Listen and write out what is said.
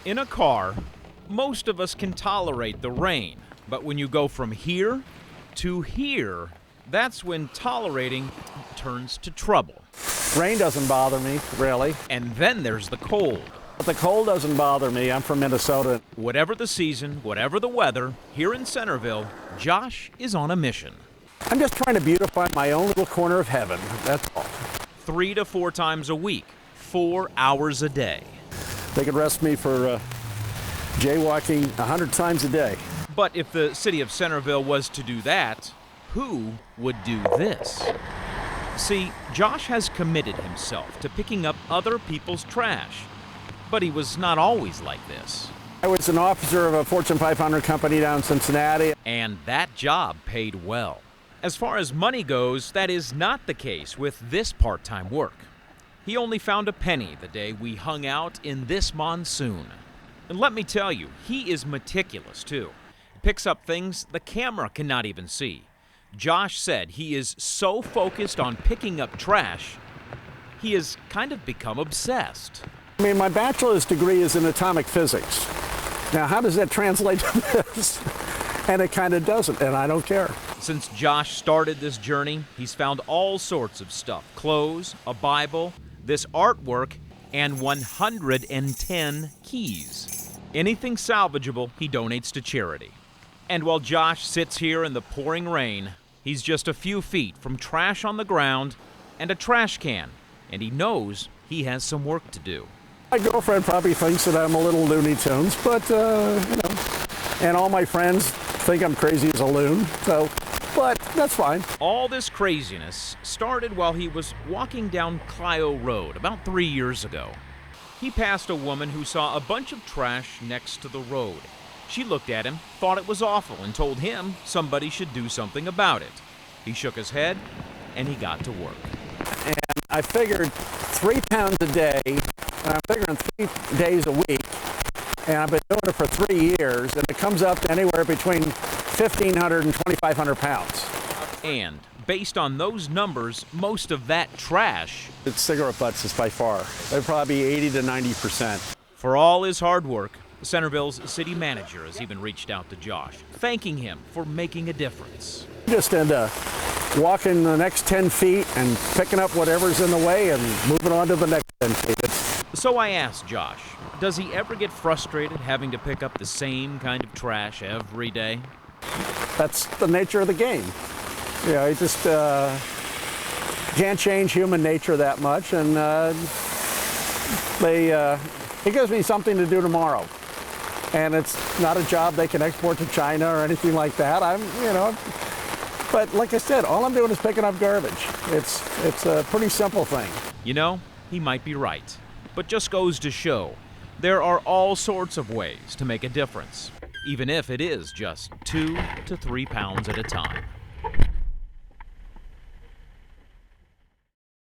In a car, most of us can tolerate the rain, but when you go from here to here, that's when tolerating turns to trouble. Rain doesn't bother me, really. And then there's the cold. But the cold doesn't bother me. I'm from Minnesota. Whatever the season, whatever the weather, here in Centerville, Josh is on a mission. I'm just trying to beautify my own little corner of heaven, that's all. 3 to 4 times a week, 4 hours a day. They could arrest me for jaywalking 100 times a day. But if the city of Centerville was to do that, who would do this? See, Josh has committed himself to picking up other people's trash. But he was not always like this. I was an officer of a Fortune 500 company down in Cincinnati. And that job paid well. As far as money goes, that is not the case with this part-time work. He only found a penny the day we hung out in this monsoon. And let me tell you, he is meticulous too. He picks up things the camera cannot even see. Josh said he is so focused on picking up trash, he has kind of become obsessed. I mean, my bachelor's degree is in atomic physics. Now, how does that translate to this? And it kind of doesn't, and I don't care. Since Josh started this journey, he's found all sorts of stuff. Clothes, a Bible, this artwork, and 110 keys. Anything salvageable, he donates to charity. And while Josh sits here in the pouring rain, he's just a few feet from trash on the ground and a trash can, and he knows he has some work to do. My girlfriend probably thinks that I'm a little Looney Tunes, but, and all my friends think I'm crazy as a loon, but that's fine. All this craziness started while he was walking down Clio Road about 3 years ago. He passed a woman who saw a bunch of trash next to the road. She looked at him, thought it was awful, and told him somebody should do something about it. He shook his head, and he got to work. And I figured 3 pounds a day, and I'm figuring 3 days a week, and I've been doing it for 3 years, and it comes up to anywhere between 1,500 and 2,500 pounds. And based on those numbers, most of that trash, It's cigarette butts is by far. They'd probably be 80 to 90%. for all his hard work, Centerville's city manager has even reached out to Josh, thanking him for making a difference. Just end up walking the next 10 feet and picking up whatever's in the way and moving on to the next 10 feet. So I asked Josh, does he ever get frustrated having to pick up the same kind of trash every day? That's the nature of the game. You know, you just can't change human nature that much, and it gives me something to do tomorrow. And it's not a job they can export to China or anything like that. But like I said, all I'm doing is picking up garbage. It's a pretty simple thing. You know, he might be right, but just goes to show there are all sorts of ways to make a difference, even if it is just 2 to 3 pounds at a time.